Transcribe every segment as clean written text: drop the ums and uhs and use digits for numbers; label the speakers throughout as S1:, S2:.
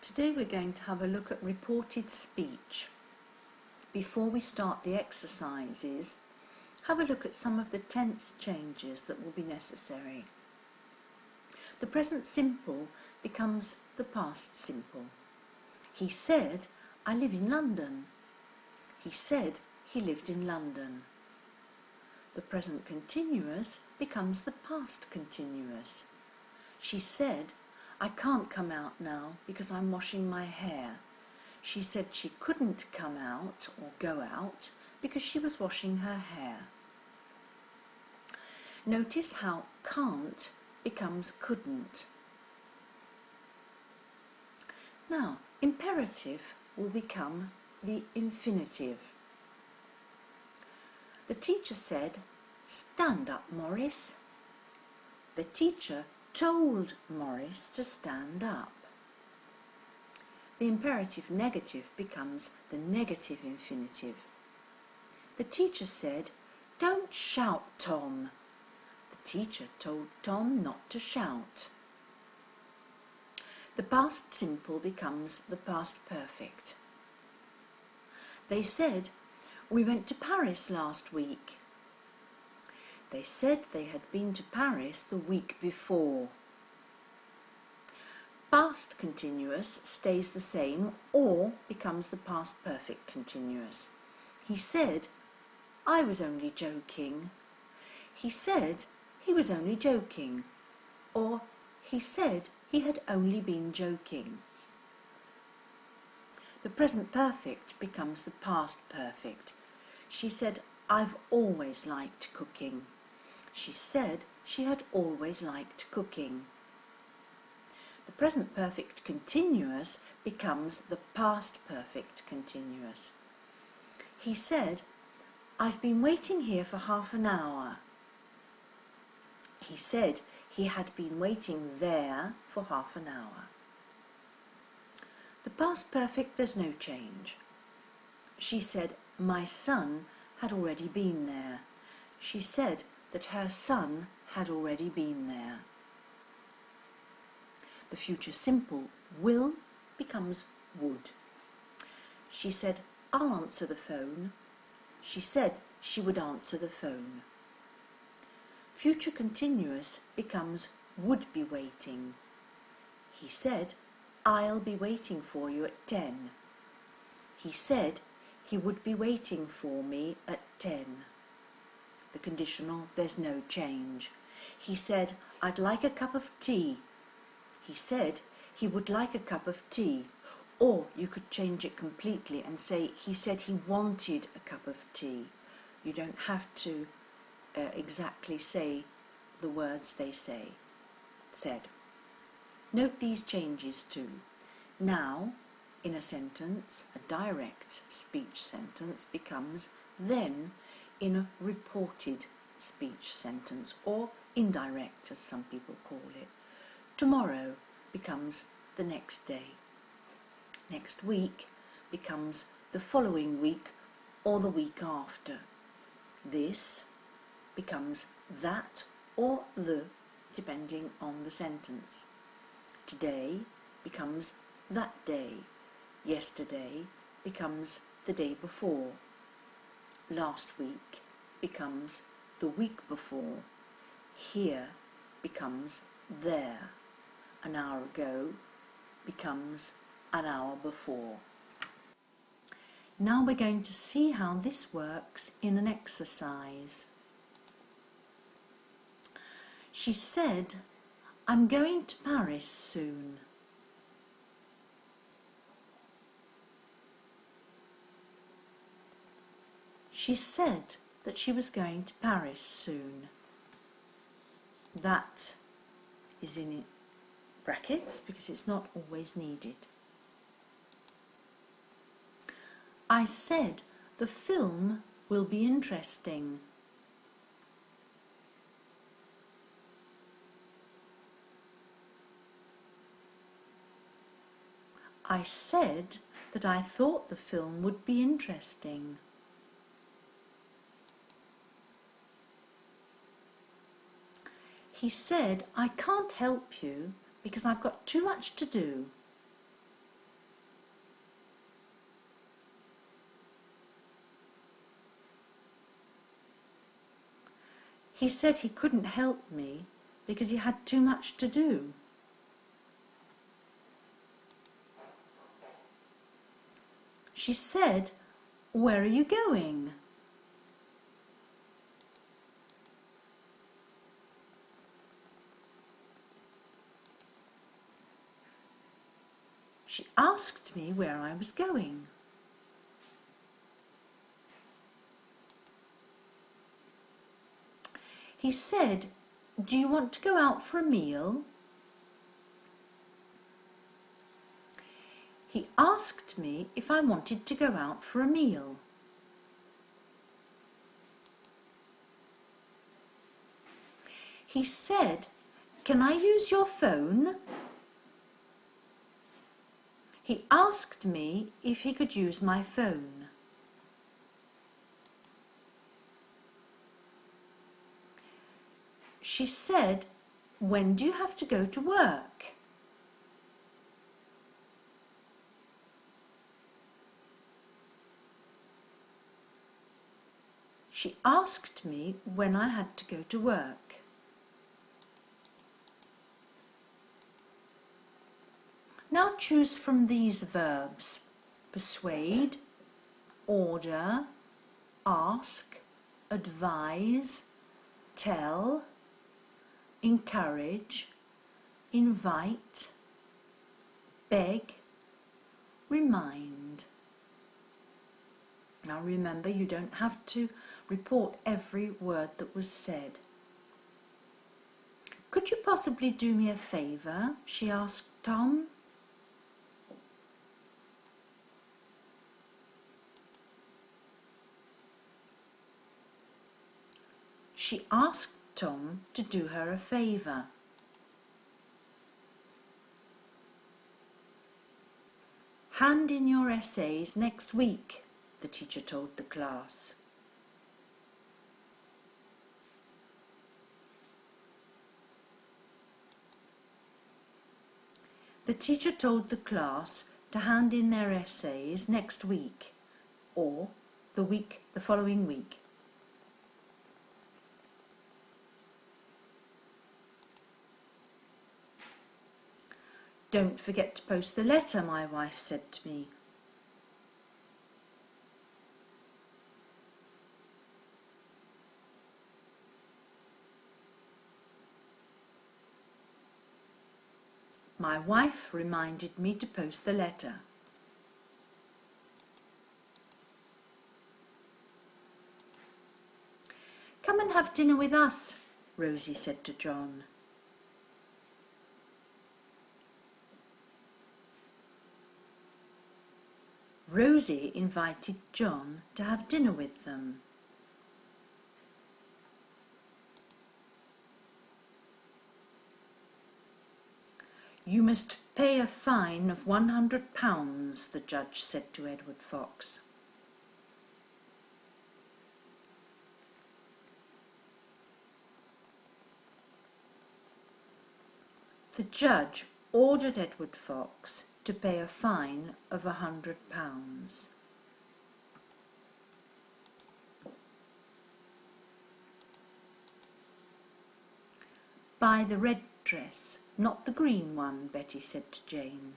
S1: Today we're going to have a look at reported speech. Before we start the exercises, have a look at some of the tense changes that will be necessary. The present simple becomes the past simple. He said, "I live in London." He said he lived in London. The present continuous becomes the past continuous. She said, "I can't come out now because I'm washing my hair." She said she couldn't come out or go out because she was washing her hair. Notice how can't becomes couldn't. Now, imperative will become the infinitive. The teacher said, "Stand up, Morris." The teacher told Morris to stand up. The imperative negative becomes the negative infinitive. The teacher said, "Don't shout, Tom." The teacher told Tom not to shout. The past simple becomes the past perfect. They said, "We went to Paris last week." They said they had been to Paris the week before. Past continuous stays the same or becomes the past perfect continuous. He said, "I was only joking." He said he was only joking. Or he said he had only been joking. The present perfect becomes the past perfect. She said, "I've always liked cooking." She said she had always liked cooking. The present perfect continuous becomes the past perfect continuous. He said, "I've been waiting here for half an hour." He said he had been waiting there for half an hour. The past perfect, there's no change. She said, "My son had already been there." She said that her son had already been there. The future simple will becomes would. She said, "I'll answer the phone." She said she would answer the phone. Future continuous becomes would be waiting. He said, "I'll be waiting for you at 10. He said he would be waiting for me at 10. The conditional, there's no change. He said, "I'd like a cup of tea." He said he would like a cup of tea. Or you could change it completely and say he said he wanted a cup of tea. You don't have to exactly say the words they said. Note these changes too. Now, in a sentence, a direct speech sentence becomes then in a reported speech sentence, or indirect as some people call it. Tomorrow becomes the next day. Next week becomes the following week or the week after. This becomes that or the, depending on the sentence. Today becomes that day. Yesterday becomes the day before. Last week becomes the week before. Here becomes there. An hour ago becomes an hour before. Now we're going to see how this works in an exercise. She said, "I'm going to Paris soon." She said that she was going to Paris soon. That is in brackets because it's not always needed. I said the film will be interesting. I said that I thought the film would be interesting. He said, "I can't help you because I've got too much to do." He said he couldn't help me because he had too much to do. She said, "Where are you going?" She asked me where I was going. He said, "Do you want to go out for a meal?" He asked me if I wanted to go out for a meal. He said, "Can I use your phone?" He asked me if he could use my phone. She said, "When do you have to go to work?" She asked me when I had to go to work. Now choose from these verbs: persuade, order, ask, advise, tell, encourage, invite, beg, remind. Now remember, you don't have to report every word that was said. "Could you possibly do me a favour?" she asked Tom. She asked Tom to do her a favour. "Hand in your essays next week," the teacher told the class. The teacher told the class to hand in their essays next week, or the following week. "Don't forget to post the letter," my wife said to me. My wife reminded me to post the letter. "Come and have dinner with us," Rosie said to John. Rosie invited John to have dinner with them. "You must pay a fine of £100, the judge said to Edward Fox. The judge ordered Edward Fox to pay a fine of £100. "Buy the red dress, not the green one," Betty said to Jane.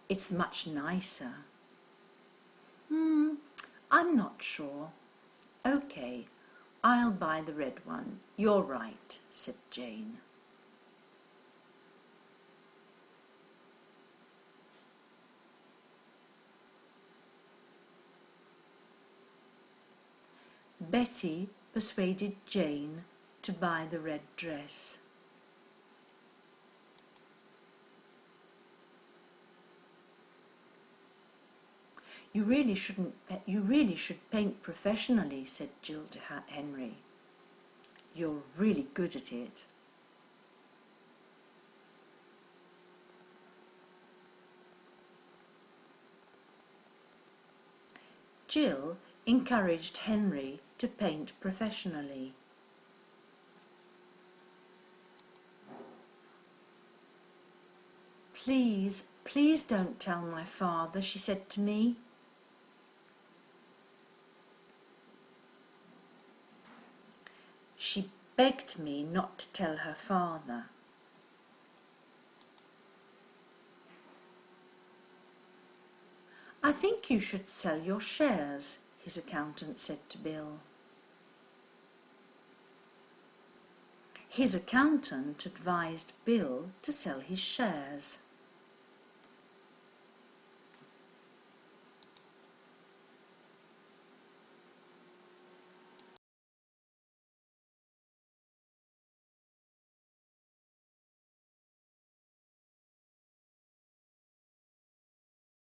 S1: "It's much nicer." I'm not sure." "OK, I'll buy the red one. You're right," said Jane. Betty persuaded Jane to buy the red dress. You really should paint professionally," said Gill to Henry. "You're really good at it." Gill encouraged Henry to paint professionally. Please don't tell my father," she said to me. She begged me not to tell her father. I think you should sell your shares, his accountant said to Bill. His accountant advised Bill to sell his shares.